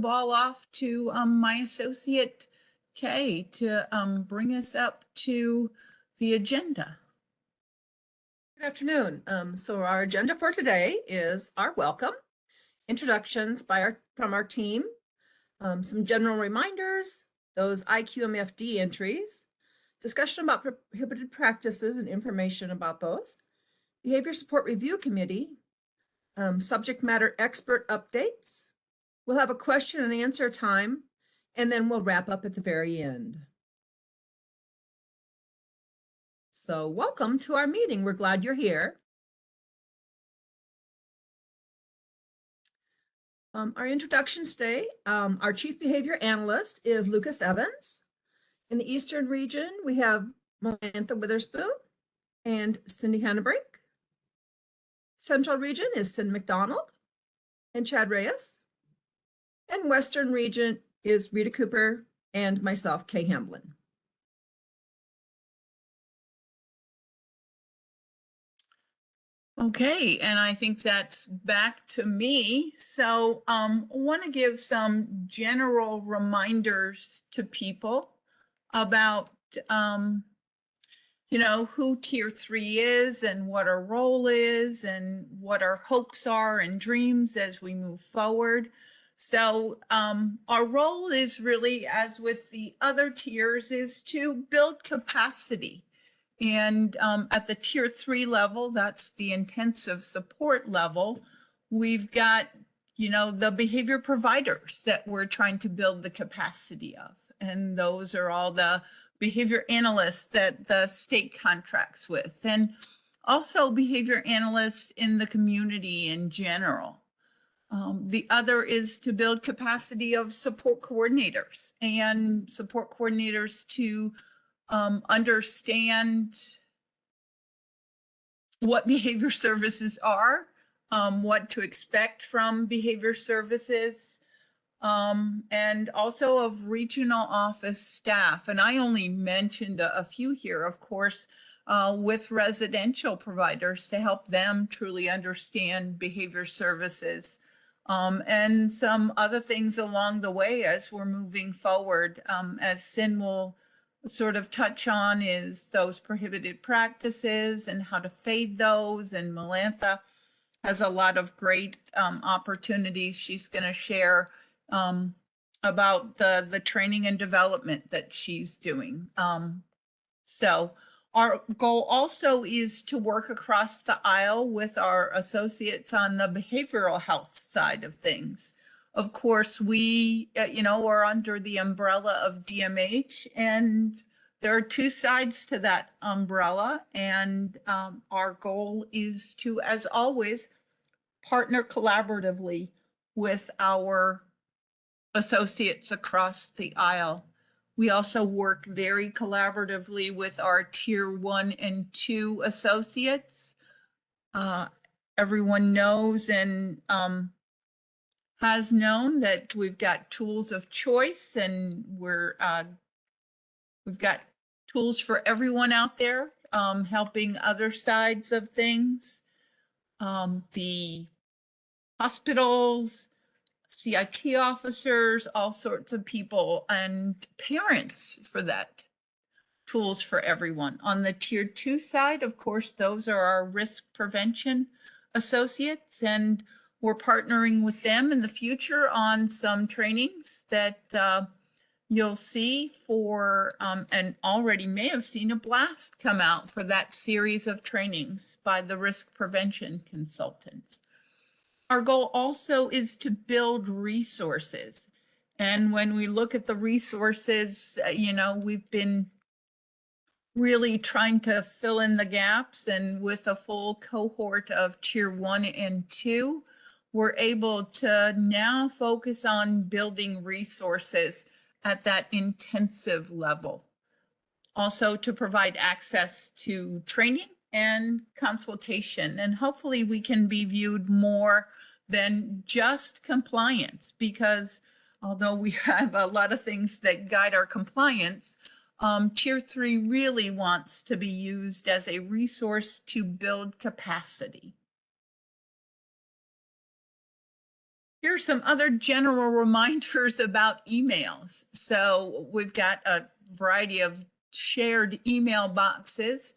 ball off to my associate Kay to bring us up to the agenda. Good afternoon. So our agenda for today is our welcome, introductions from our team, some general reminders, those IQMFD entries, discussion about prohibited practices and information about those, Behavior Support Review Committee, subject matter expert updates. We'll have a question and answer time, and then we'll wrap up at the very end. So welcome to our meeting. We're glad you're here. Our introductions today, our Chief Behavior Analyst is Lucas Evans. In the Eastern region, we have Melantha Witherspoon and Cindy Hannebrink. Central region is Cindy McDonald and Chad Reyes. And Western region is Rita Cooper and myself, Kay Hamblin. Okay, and I think that's back to me. So I want to give some general reminders to people about who Tier 3 is and what our role is and what our hopes are and dreams as we move forward. So our role is really, as with the other tiers, is to build capacity. And at the Tier 3 level, that's the intensive support level, we've got, the behavior providers that we're trying to build the capacity of. And those are all the behavior analysts that the state contracts with, and also behavior analysts in the community in general. The other is to build capacity of support coordinators and support coordinators to understand what behavior services are, what to expect from behavior services, and also of regional office staff. And I only mentioned a few here, of course, with residential providers to help them truly understand behavior services, and some other things along the way as we're moving forward. As Sin will sort of touch on, is those prohibited practices and how to fade those. And Melantha has a lot of great opportunities she's going to share about the training and development that she's doing. So our goal also is to work across the aisle with our associates on the behavioral health side of things. Of course, we, are under the umbrella of DMH, and there are two sides to that umbrella. And our goal is to, as always, partner collaboratively with our associates across the aisle. We also work very collaboratively with our Tier 1 and 2 associates. Everyone knows and has known that we've got tools of choice, and we've got tools for everyone out there, helping other sides of things. The hospitals, CIT officers, all sorts of people, and parents for that, tools for everyone. On the Tier 2 side, of course, those are our risk prevention associates, and we're partnering with them in the future on some trainings that you'll see for, and already may have seen a blast come out for that series of trainings by the risk prevention consultants. Our goal also is to build resources. And when we look at the resources, we've been really trying to fill in the gaps, and with a full cohort of Tier 1 and 2, we're able to now focus on building resources at that intensive level. Also to provide access to training and consultation, and hopefully we can be viewed more than just compliance, because although we have a lot of things that guide our compliance, Tier 3 really wants to be used as a resource to build capacity. Here's some other general reminders about emails. So we've got a variety of shared email boxes,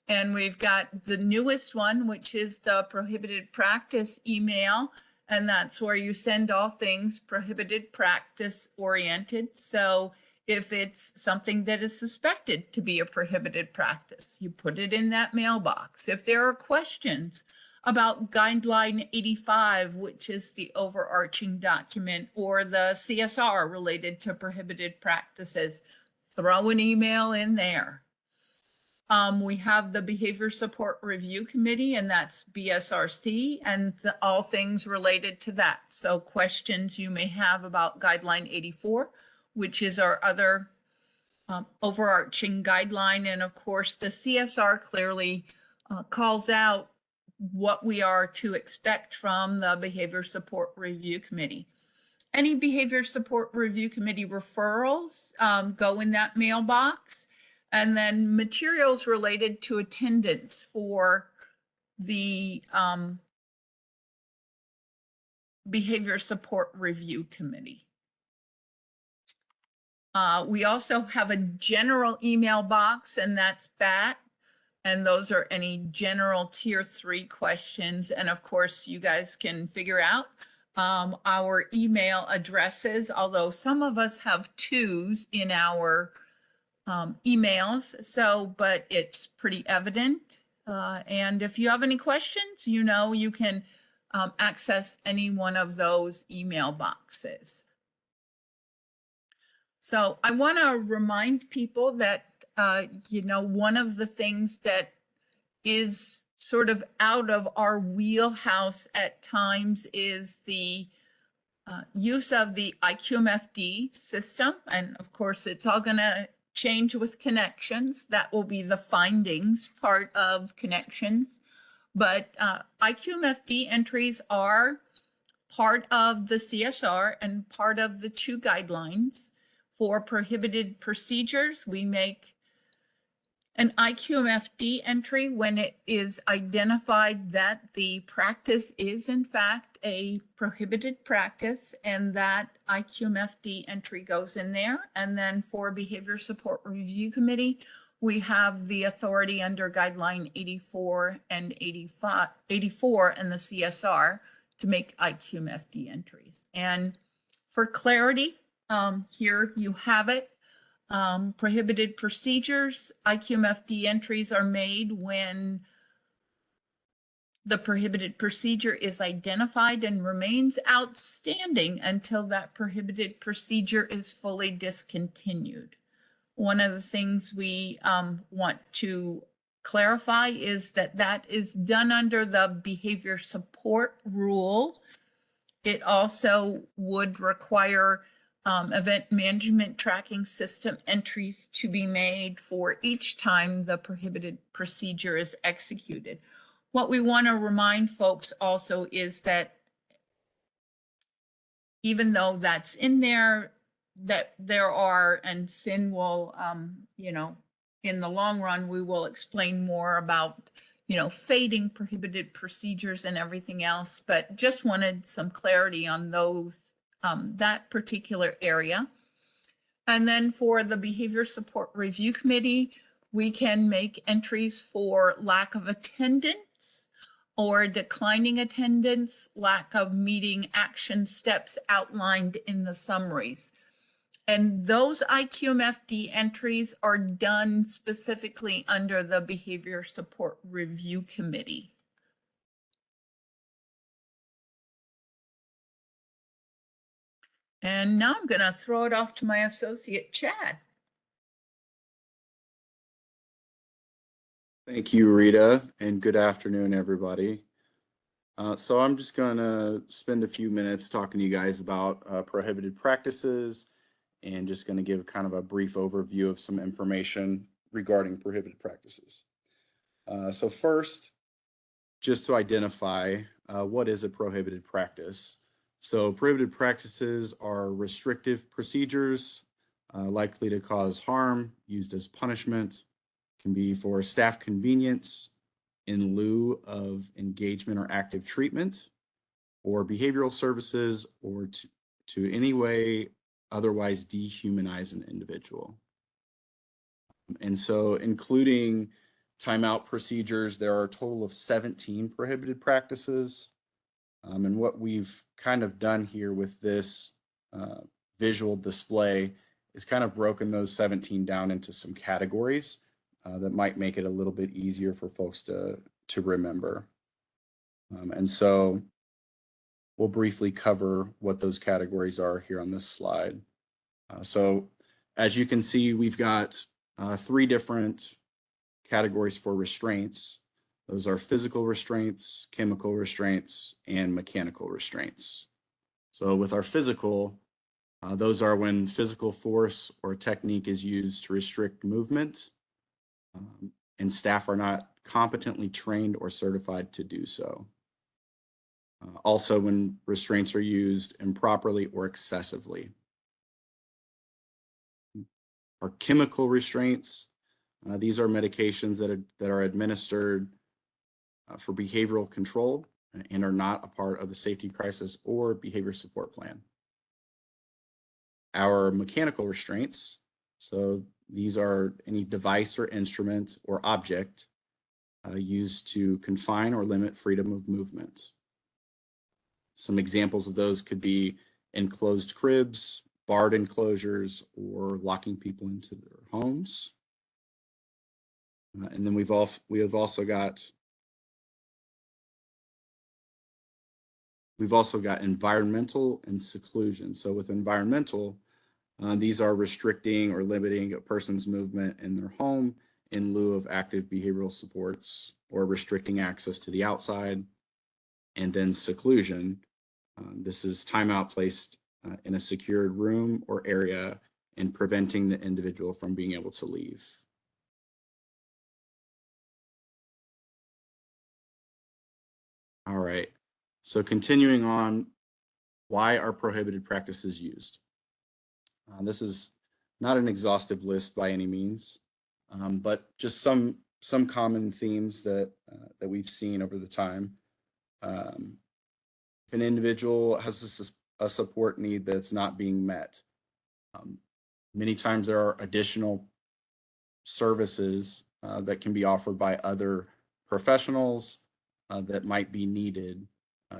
and we've got the newest one, which is the prohibited practice email. And that's where you send all things prohibited practice oriented. So if it's something that is suspected to be a prohibited practice, you put it in that mailbox. If there are questions about guideline 85, which is the overarching document, or the CSR related to prohibited practices, throw an email in there. We have the Behavior Support Review Committee, and that's BSRC, and all things related to that. So questions you may have about guideline 84, which is our other overarching guideline. And of course, the CSR clearly calls out what we are to expect from the Behavior Support Review Committee. Any Behavior Support Review Committee referrals go in that mailbox, and then materials related to attendance for the Behavior Support Review Committee. We also have a general email box, and that's BAT. And those are any general tier 3 questions. And of course, you guys can figure out our email addresses, although some of us have 2s in our emails. So, but it's pretty evident. And if you have any questions, you know, you can access any one of those email boxes. So I want to remind people that, you know, one of the things that is sort of out of our wheelhouse at times is the use of the IQMFD system. And of course, it's all going to change with connections. That will be the findings part of connections. But IQMFD entries are part of the CSR and part of the 2 guidelines. For prohibited procedures, we make an IQMFD entry when it is identified that the practice is in fact a prohibited practice, and that IQMFD entry goes in there. And then for Behavior Support Review Committee, we have the authority under guideline 84 and 84 and the CSR to make IQMFD entries. And for clarity, here you have it. Prohibited procedures, IQMFD entries are made when the prohibited procedure is identified and remains outstanding until that prohibited procedure is fully discontinued. One of the things we want to clarify is that that is done under the behavior support rule. It also would require event management tracking system entries to be made for each time the prohibited procedure is executed. What we want to remind folks also is that even though that's in there, that there are, and Sin will, you know, in the long run, we will explain more about, you know, fading prohibited procedures and everything else, but just wanted some clarity on those, that particular area. And then for the Behavior Support Review Committee, we can make entries for lack of attendance or declining attendance, lack of meeting action steps outlined in the summaries. And those IQMFD entries are done specifically under the Behavior Support Review Committee. And now I'm going to throw it off to my associate, Chad. Thank you, Rita, and good afternoon, everybody. So I'm just going to spend a few minutes talking to you guys about prohibited practices, and just going to give kind of a brief overview of some information regarding prohibited practices. So first, just to identify what is a prohibited practice. So prohibited practices are restrictive procedures likely to cause harm, used as punishment, can be for staff convenience, in lieu of engagement or active treatment, or behavioral services, or to any way otherwise dehumanize an individual. And so including timeout procedures, there are a total of 17 prohibited practices. And what we've kind of done here with this visual display is kind of broken those 17 down into some categories that might make it a little bit easier for folks to remember. And so we'll briefly cover what those categories are here on this slide. So as you can see, we've got 3 different categories for restraints. Those are physical restraints, chemical restraints, and mechanical restraints. So with our physical, those are when physical force or technique is used to restrict movement, and staff are not competently trained or certified to do so. Also, when restraints are used improperly or excessively. Our chemical restraints, these are medications that are administered for behavioral control and are not a part of the safety crisis or behavior support plan. Our mechanical restraints, so these are any device or instrument or object used to confine or limit freedom of movement. Some examples of those could be enclosed cribs, barred enclosures, or locking people into their homes. And then we have also got environmental and seclusion. So with environmental, these are restricting or limiting a person's movement in their home in lieu of active behavioral supports, or restricting access to the outside. And then seclusion, this is timeout placed in a secured room or area and preventing the individual from being able to leave. All right, so continuing on, why are prohibited practices used? This is not an exhaustive list by any means, but just some common themes that we've seen over the time. If an individual has a support need that's not being met, many times there are additional services that can be offered by other professionals that might be needed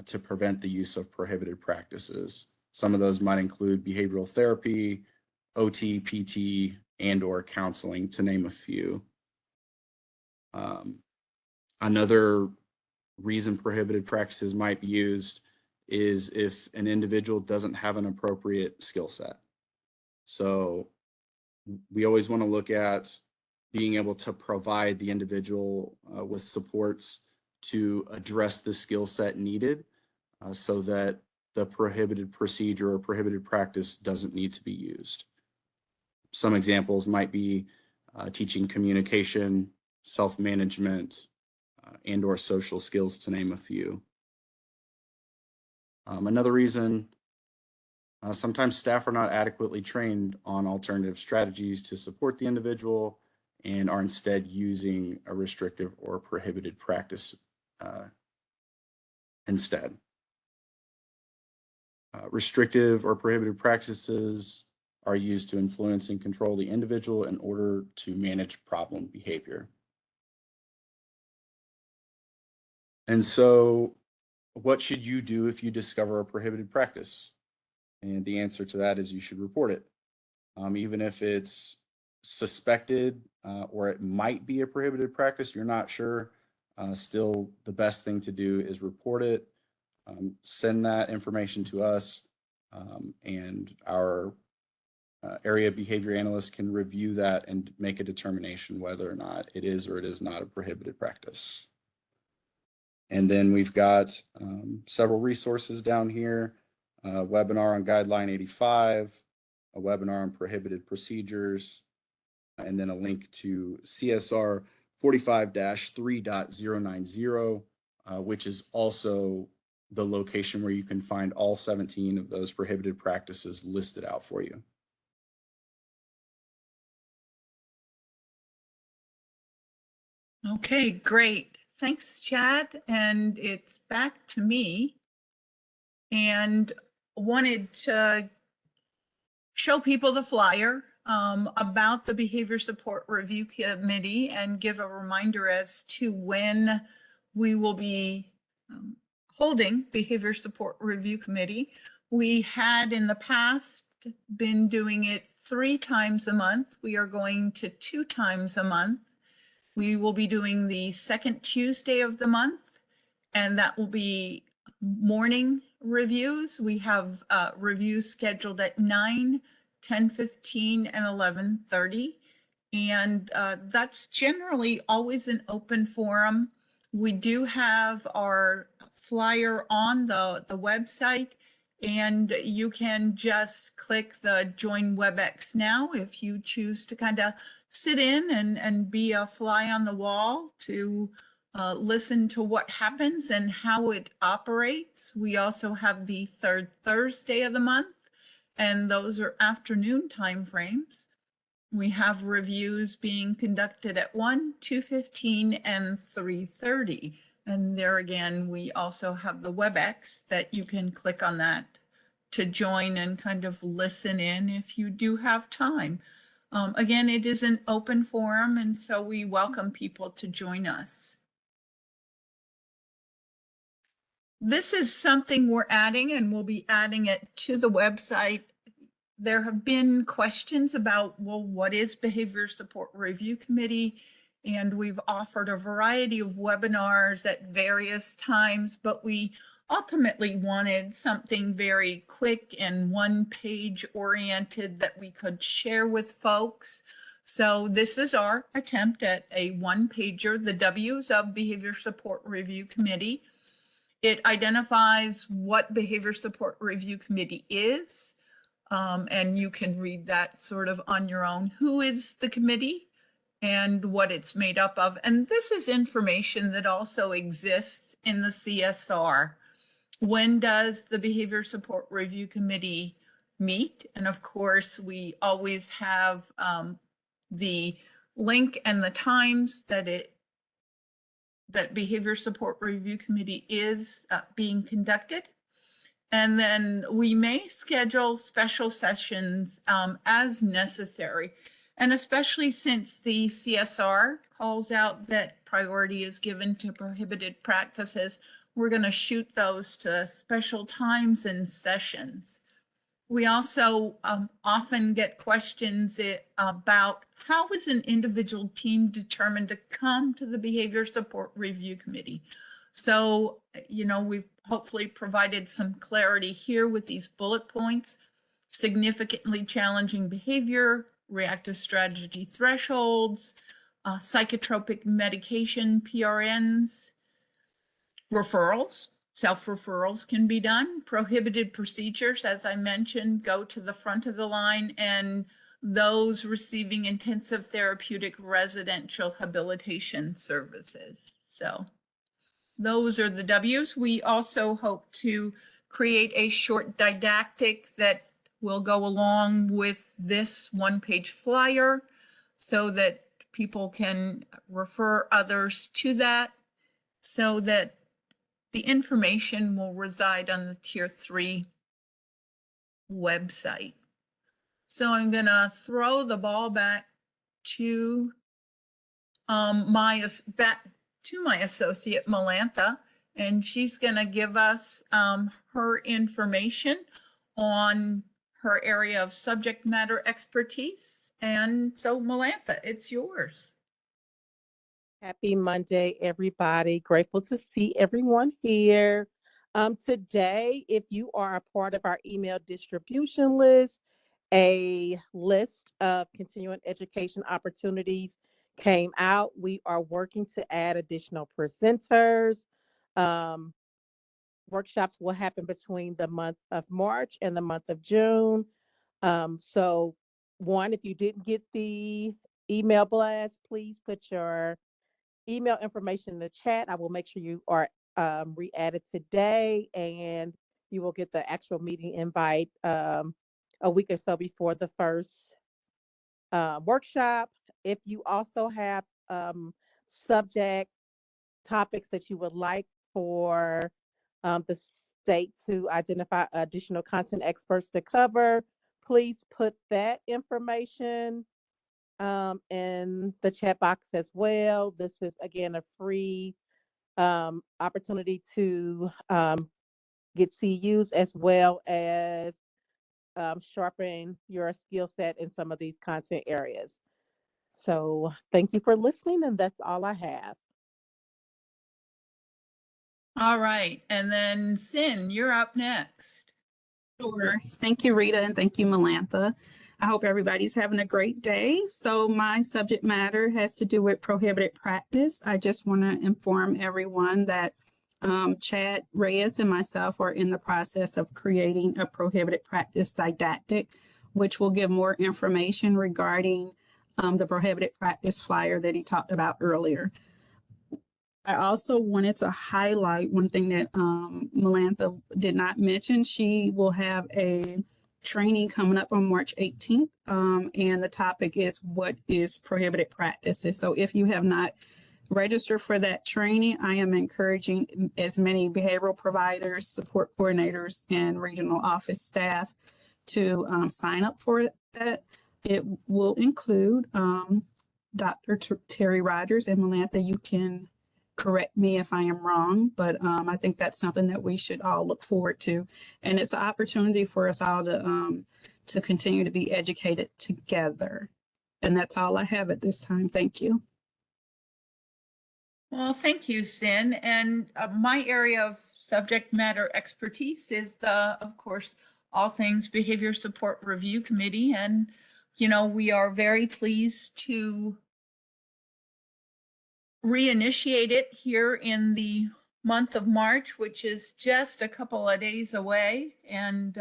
to prevent the use of prohibited practices. Some of those might include behavioral therapy, OT, PT, and/or counseling, to name a few. Another reason prohibited practices might be used is if an individual doesn't have an appropriate skill set. So we always want to look at being able to provide the individual with supports to address the skill set needed so that the prohibited procedure or prohibited practice doesn't need to be used. Some examples might be teaching communication, self-management, and/or social skills, to name a few. Another reason, sometimes staff are not adequately trained on alternative strategies to support the individual and are instead using a restrictive or prohibited practice instead. Restrictive or prohibited practices are used to influence and control the individual in order to manage problem behavior. And so, what should you do if you discover a prohibited practice? And the answer to that is you should report it. Even if it's suspected or it might be a prohibited practice, you're not sure, still the best thing to do is report it. Send that information to us, and our area behavior analyst can review that and make a determination whether or not it is or it is not a prohibited practice. And then we've got several resources down here, a webinar on Guideline 85, a webinar on prohibited procedures, and then a link to CSR 45-3.090, which is also the location where you can find all 17 of those prohibited practices listed out for you. Okay, great. Thanks, Chad. And it's back to me. and wanted to show people the flyer about the Behavior Support Review Committee and give a reminder as to when we will be holding Behavior Support Review Committee. We had in the past been doing it 3 times a month. We are going to 2 times a month. We will be doing the second Tuesday of the month, and that will be morning reviews. We have reviews scheduled at 9, 10:15, and 11:30. And that's generally always an open forum. We do have our flyer on the website, and you can just click the Join WebEx Now if you choose to kind of sit in and be a fly on the wall to listen to what happens and how it operates. We also have the third Thursday of the month, and those are afternoon timeframes. We have reviews being conducted at 1, 2:15, and 3:30. And there again, we also have the WebEx that you can click on that to join and kind of listen in if you do have time. Again, it is an open forum, and so we welcome people to join us. This is something we're adding, and we'll be adding it to the website. There have been questions about, well, what is Behavior Support Review Committee? And we've offered a variety of webinars at various times, but we ultimately wanted something very quick and one-page oriented that we could share with folks. So this is our attempt at a one-pager, the W's of Behavior Support Review Committee. It identifies what Behavior Support Review Committee is, and you can read that sort of on your own. Who is the committee and what it's made up of? And this is information that also exists in the CSR. When does the Behavior Support Review Committee meet? And of course, we always have the link and the times that Behavior Support Review Committee is being conducted. And then we may schedule special sessions as necessary. And especially since the CSR calls out that priority is given to prohibited practices, we're going to shoot those to special times and sessions. We also often get questions about how is an individual team determined to come to the Behavior Support Review Committee? So, we've hopefully provided some clarity here with these bullet points: significantly challenging behavior, reactive strategy thresholds, psychotropic medication, PRNs, referrals. Self-referrals can be done. Prohibited procedures, as I mentioned, go to the front of the line, and those receiving intensive therapeutic residential habilitation services. So those are the W's. We also hope to create a short didactic that will go along with this one-page flyer so that people can refer others to that, so that the information will reside on the Tier 3 website. So I'm going to throw the ball back to my associate Melantha, and she's going to give us her information on her area of subject matter expertise. And so Melantha, it's yours. Happy Monday, everybody. Grateful to see everyone here. Today, if you are a part of our email distribution list, a list of continuing education opportunities came out. We are working to add additional presenters. Workshops will happen between the month of March and the month of June. So one, if you didn't get the email blast, please put your email information in the chat. I will make sure you are re-added today, and you will get the actual meeting invite a week or so before the first workshop. If you also have subject topics that you would like for the state to identify additional content experts to cover, please put that information in the chat box as well. This is again a free opportunity to get CUs as well as sharpen your skill set in some of these content areas. So thank you for listening, and that's all I have. All right. And then Sin, you're up next. Sure. Thank you, Rita, and thank you, Melantha. I hope everybody's having a great day. So my subject matter has to do with prohibited practice. I just want to inform everyone that Chad Reyes and myself are in the process of creating a prohibited practice didactic, which will give more information regarding the prohibited practice flyer that he talked about earlier. I also wanted to highlight one thing that Melantha did not mention. She will have a training coming up on March 18th, and the topic is what is prohibited practices. So if you have not registered for that training, I am encouraging as many behavioral providers, support coordinators, and regional office staff to sign up for that. It will include Dr. Terry Rogers, and Melantha, you can correct me if I am wrong, but I think that's something that we should all look forward to. And it's an opportunity for us all to continue to be educated together. And that's all I have at this time. Thank you. Well, thank you, Sin. And my area of subject matter expertise is of course, all things Behavior Support Review Committee. And, you know, we are very pleased to reinitiate it here in the month of March, which is just a couple of days away. And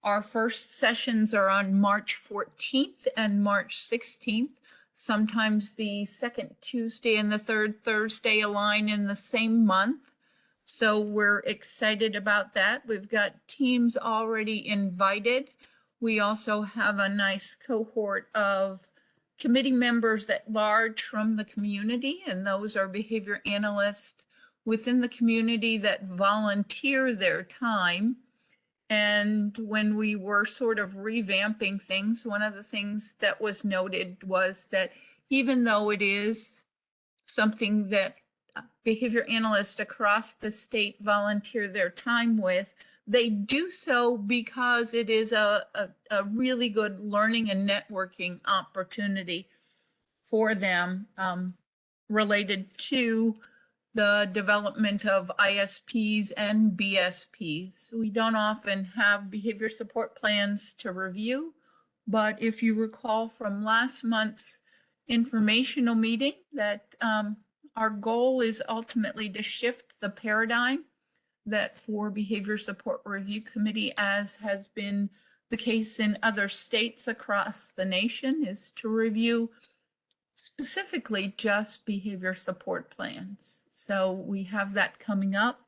our first sessions are on March 14th and March 16th. Sometimes the second Tuesday and the third Thursday align in the same month. So we're excited about that. We've got teams already invited. We also have a nice cohort of committee members at large from the community, and those are behavior analysts within the community that volunteer their time. And when we were sort of revamping things, one of the things that was noted was that even though it is something that behavior analysts across the state volunteer their time with, they do so because it is a really good learning and networking opportunity for them related to the development of ISPs and BSPs. We don't often have behavior support plans to review, but if you recall from last month's informational meeting that our goal is ultimately to shift the paradigm that for Behavior Support Review Committee, as has been the case in other states across the nation, is to review specifically just behavior support plans. So we have that coming up.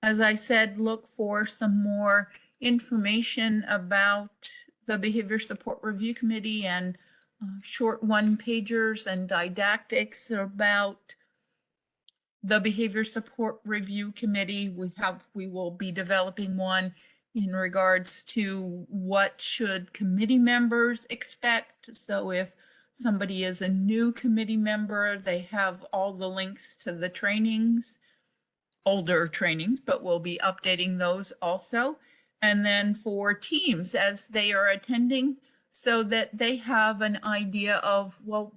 As I said, look for some more information about the Behavior Support Review Committee and short one-pagers and didactics about the Behavior Support Review Committee. We will be developing one in regards to what should committee members expect. So if somebody is a new committee member, they have all the links to the trainings, older trainings, but we'll be updating those also. And then for teams as they are attending, so that they have an idea of, well,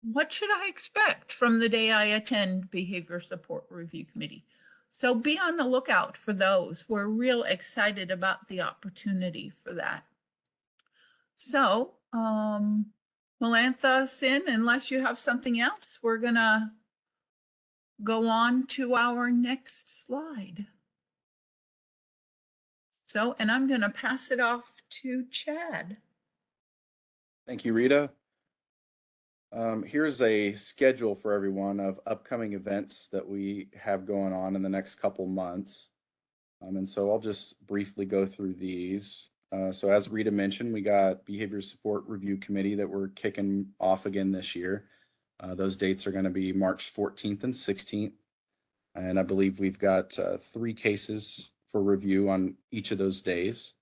what should I expect from the day I attend Behavior Support Review Committee? So be on the lookout for those. We're real excited about the opportunity for that. So, Melantha, Sin, unless you have something else, we're gonna go on to our next slide. So, and I'm gonna pass it off to Chad. Thank you, Rita. Here's a schedule for everyone of upcoming events that we have going on in the next couple months. And so I'll just briefly go through these. So as Rita mentioned, we got Behavior Support Review Committee that we're kicking off again this year. Those dates are going to be March 14th and 16th. And I believe we've got 3 cases for review on each of those days.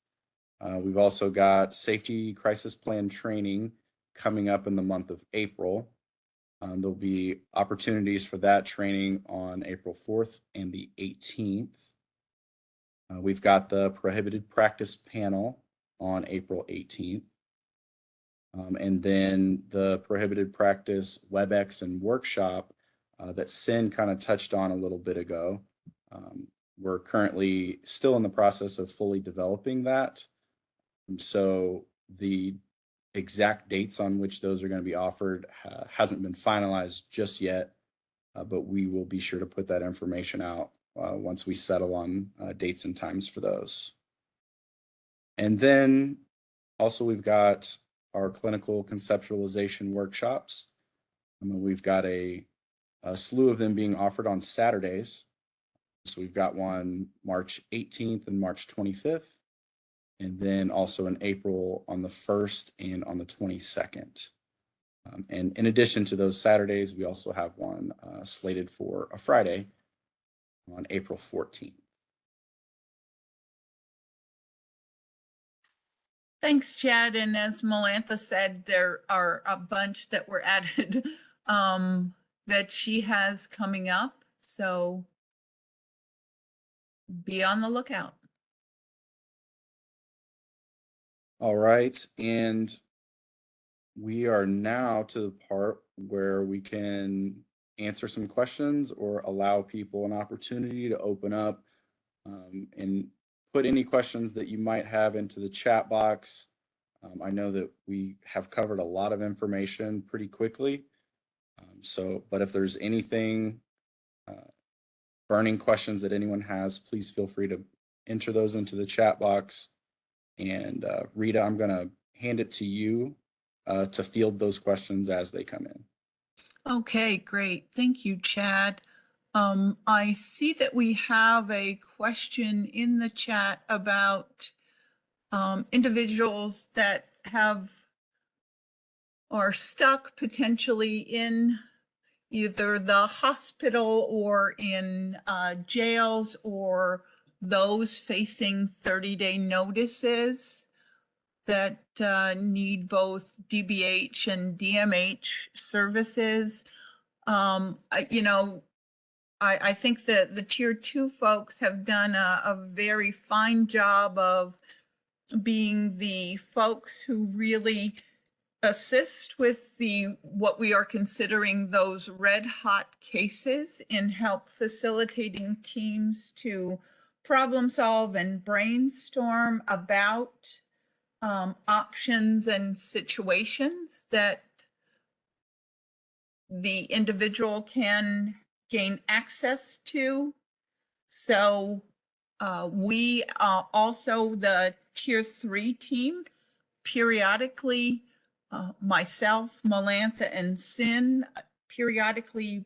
We've also got safety crisis plan training coming up in the month of April. There'll be opportunities for that training on April 4th and the 18th. We've got the prohibited practice panel on April 18th. And then the prohibited practice WebEx and workshop that Sin kind of touched on a little bit ago. We're currently still in the process of fully developing that. And so the exact dates on which those are going to be offered hasn't been finalized just yet, but we will be sure to put that information out once we settle on dates and times for those. And then also we've got our clinical conceptualization workshops. We've got a slew of them being offered on Saturdays. So we've got one March 18th and March 25th, and then also in April on the 1st and on the 22nd. And in addition to those Saturdays, we also have one slated for a Friday on April 14th. Thanks, Chad. And as Melantha said, there are a bunch that were added that she has coming up. So be on the lookout. All right. And we are now to the part where we can answer some questions or allow people an opportunity to open up and put any questions that you might have into the chat box. I know that we have covered a lot of information pretty quickly. But if there's anything, burning questions that anyone has, please feel free to enter those into the chat box. And Rita, I'm going to hand it to you to field those questions as they come in. Okay, great. Thank you, Chad. I see that we have a question in the chat about individuals that are stuck potentially in either the hospital or in jails, or those facing 30-day notices that need both DBH and DMH services. I think that the tier 2 folks have done a very fine job of being the folks who really assist with what we are considering those red hot cases in help facilitating teams to problem solve and brainstorm about options and situations that the individual can gain access to. So we also, the tier 3 team, periodically, myself, Melantha, and Sin periodically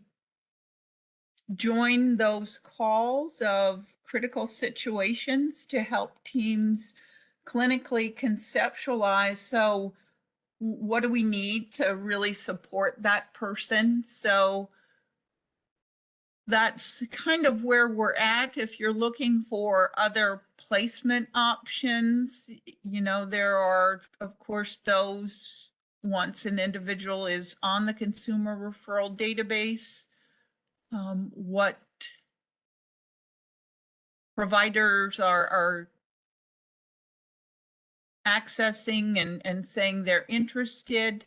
join those calls of critical situations to help teams clinically conceptualize. So what do we need to really support that person? So that's kind of where we're at. If you're looking for other placement options, there are, of course, those once an individual is on the consumer referral database, what providers are accessing and saying they're interested.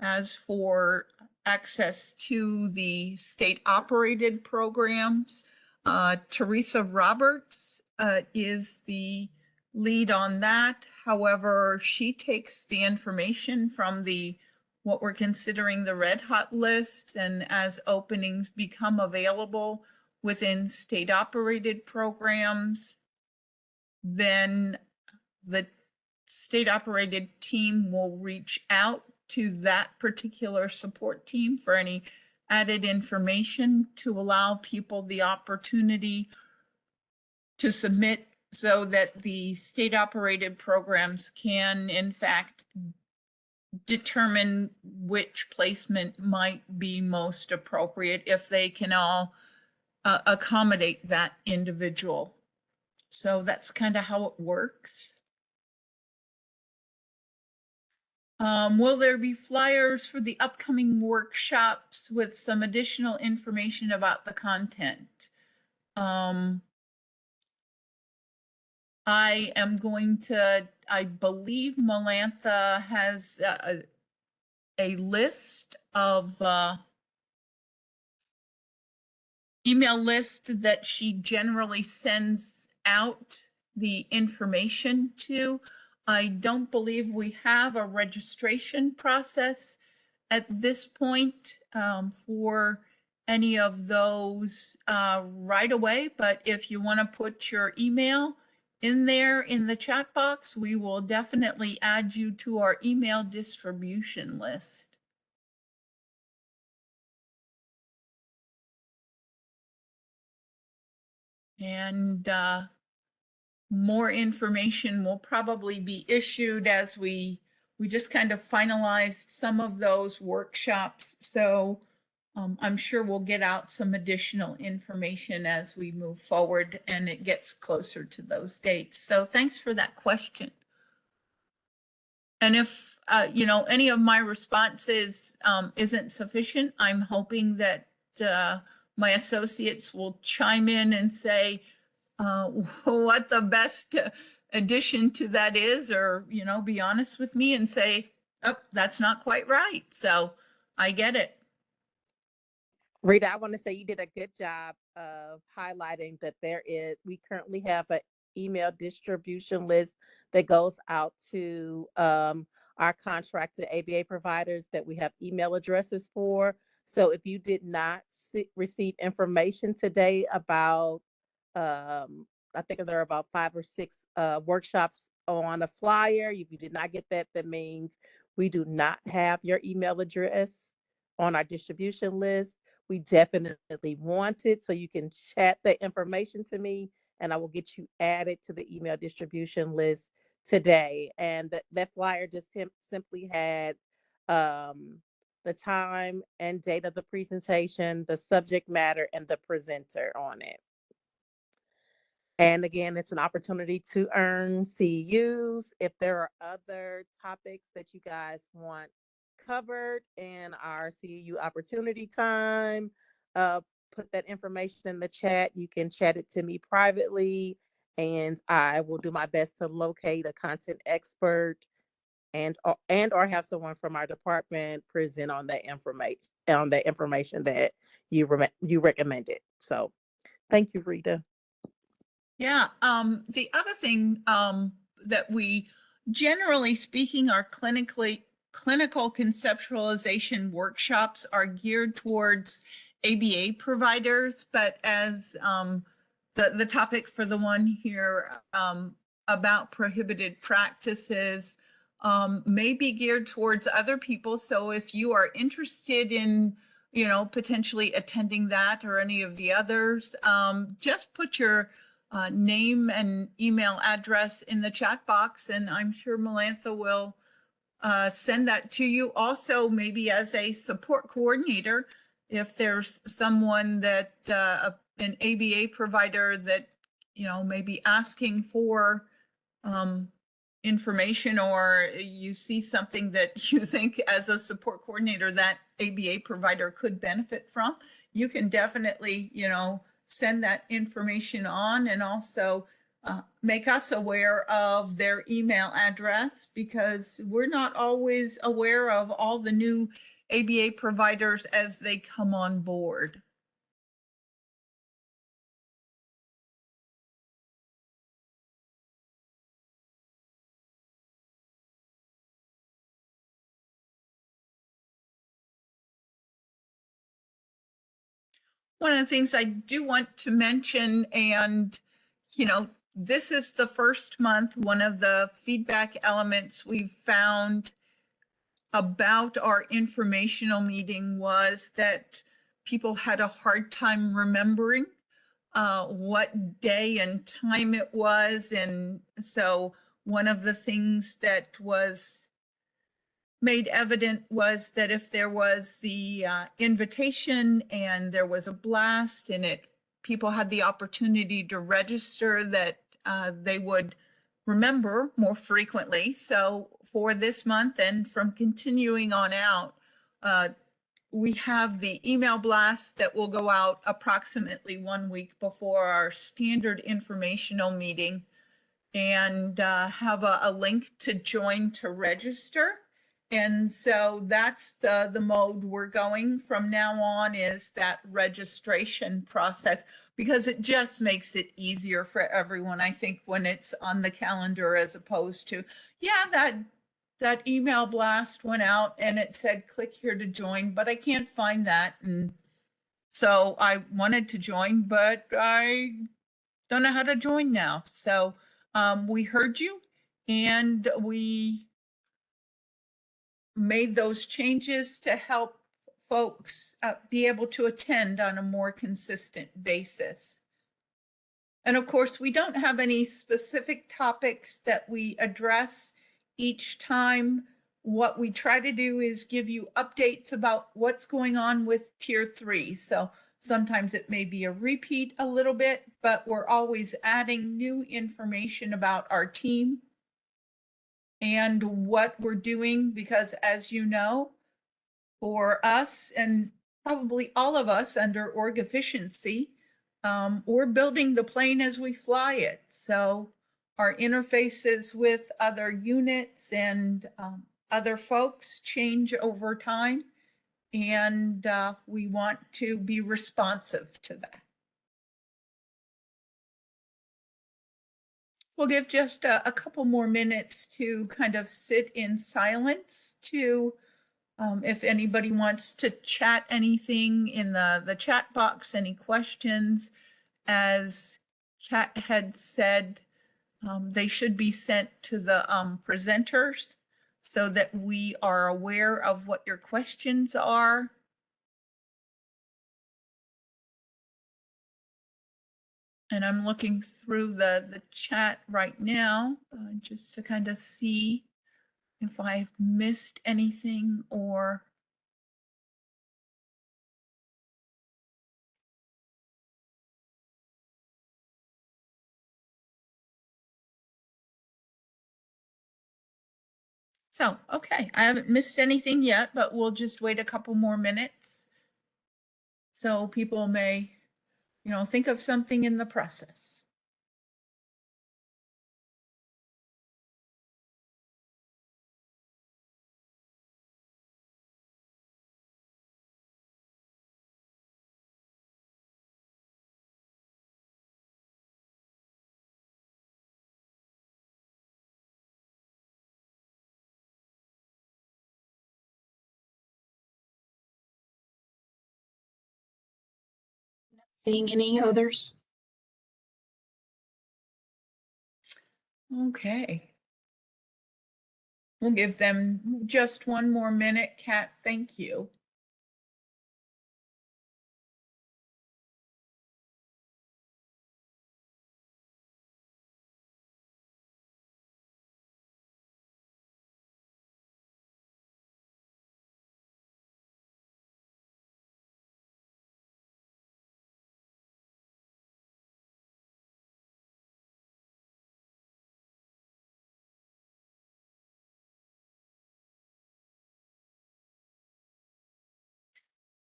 As for access to the state operated programs, Teresa Roberts is the lead on that. However, she takes the information from what we're considering the red hot list, and as openings become available within state operated programs, then the state operated team will reach out to that particular support team for any added information to allow people the opportunity to submit, so that the state operated programs can in fact determine which placement might be most appropriate if they can all accommodate that individual. So that's kind of how it works. Will there be flyers for the upcoming workshops with some additional information about the content? I am going to, I believe Melantha has a list of email list that she generally sends out the information to. I don't believe we have a registration process at this point for any of those right away, but if you want to put your email in there in the chat box, we will definitely add you to our email distribution list. And more information will probably be issued as we just kind of finalized some of those workshops. So I'm sure we'll get out some additional information as we move forward and it gets closer to those dates. So thanks for that question. And if, you know, any of my responses isn't sufficient, I'm hoping that my associates will chime in and say what the best addition to that is, or, you know, be honest with me and say, oh, that's not quite right. So I get it. Rita, I want to say you did a good job of highlighting that we currently have an email distribution list that goes out to our contracted ABA providers that we have email addresses for. So if you did not receive information today about, I think there are about 5 or 6 workshops on a flyer. If you did not get that, that means we do not have your email address on our distribution list. We definitely want it, so you can chat that information to me and I will get you added to the email distribution list today. And that flyer just simply had the time and date of the presentation, the subject matter, and the presenter on it. And again, it's an opportunity to earn CEUs. If there are other topics that you guys want covered in our CEU opportunity time, put that information in the chat. You can chat it to me privately, and I will do my best to locate a content expert and or have someone from our department present on that information that you recommended. So thank you, Rita. Yeah, the other thing that we, generally speaking, our clinical conceptualization workshops are geared towards ABA providers, but as the topic for the one here about prohibited practices may be geared towards other people. So if you are interested in, you know, potentially attending that or any of the others, just put your name and email address in the chat box, and I'm sure Melantha will send that to you. Also, maybe as a support coordinator, if there's someone that an ABA provider that, you know, may be asking for information, or you see something that you think as a support coordinator that ABA provider could benefit from, you can definitely, you know, send that information on, and also make us aware of their email address, because we're not always aware of all the new ABA providers as they come on board. One of the things I do want to mention, and, you know, this is the first month, one of the feedback elements we've found about our informational meeting was that people had a hard time remembering what day and time it was. And so one of the things that was made evident was that if there was the invitation and there was a blast and people had the opportunity to register, that they would remember more frequently. So for this month and from continuing on out, we have the email blast that will go out approximately 1 week before our standard informational meeting, and have a link to join to register. And so that's the mode we're going from now on, is that registration process, because it just makes it easier for everyone, I think, when it's on the calendar, as opposed to, yeah, that email blast went out and it said, click here to join, but I can't find that. And so I wanted to join, but I don't know how to join now. So we heard you, and we made those changes to help folks be able to attend on a more consistent basis. And of course, we don't have any specific topics that we address each time. What we try to do is give you updates about what's going on with Tier 3. So sometimes it may be a repeat a little bit, but we're always adding new information about our team and what we're doing, because as you know, for us and probably all of us under org efficiency, we're building the plane as we fly it. So our interfaces with other units and other folks change over time, and we want to be responsive to that. We'll give just a couple more minutes to kind of sit in silence to, if anybody wants to chat anything in the chat box, any questions. As Kat had said, they should be sent to the presenters so that we are aware of what your questions are. And I'm looking through the chat right now just to kind of see if I've missed anything or. So, okay, I haven't missed anything yet, but we'll just wait a couple more minutes. So people may, think of something in the process. Seeing any others? Okay. We'll give them just one more minute. Kat, thank you.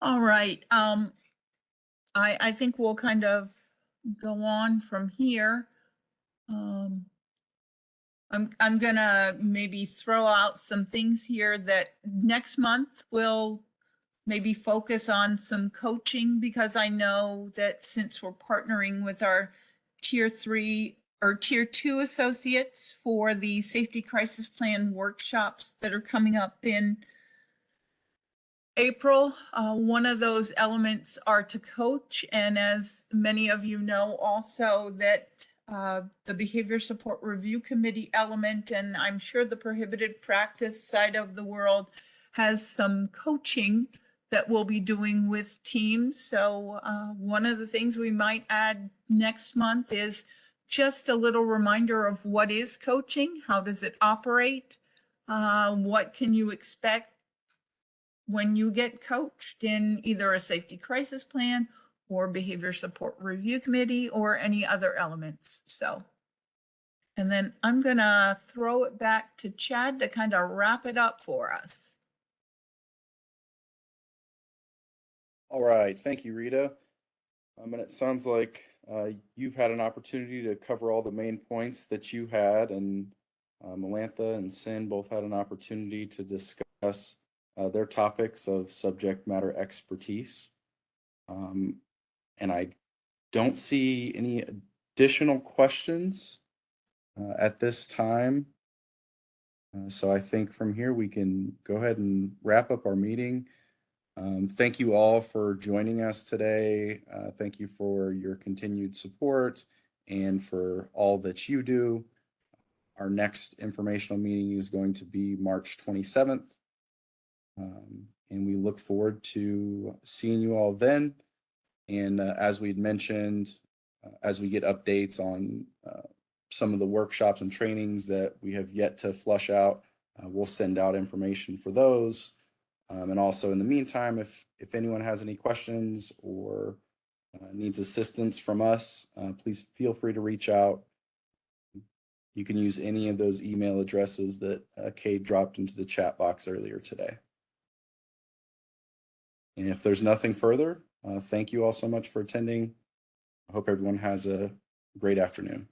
All right. I think we'll kind of go on from here. I'm gonna maybe throw out some things here that next month we'll maybe focus on some coaching, because I know that since we're partnering with our Tier 3 or Tier 2 associates for the safety crisis plan workshops that are coming up in April, one of those elements are to coach. And as many of you know also, that the Behavior Support Review Committee element, and I'm sure the prohibited practice side of the world, has some coaching that we'll be doing with teams. So one of the things we might add next month is just a little reminder of what is coaching, how does it operate, what can you expect when you get coached in either a safety crisis plan or behavior support review committee or any other elements. So And then I'm gonna throw it back to Chad to kind of wrap it up for us. All right, thank you, Rita. And it sounds like you've had an opportunity to cover all the main points that you had, and Melantha and Sin both had an opportunity to discuss their topics of subject matter expertise. And I don't see any additional questions at this time. So I think from here we can go ahead and wrap up our meeting. Thank you all for joining us today. Thank you for your continued support and for all that you do. Our next informational meeting is going to be March 27th. And we look forward to seeing you all then. And as we'd mentioned, as we get updates on some of the workshops and trainings that we have yet to flush out, we'll send out information for those. And also in the meantime, if anyone has any questions or needs assistance from us, please feel free to reach out. You can use any of those email addresses that Kay dropped into the chat box earlier today. And if there's nothing further, thank you all so much for attending. I hope everyone has a great afternoon.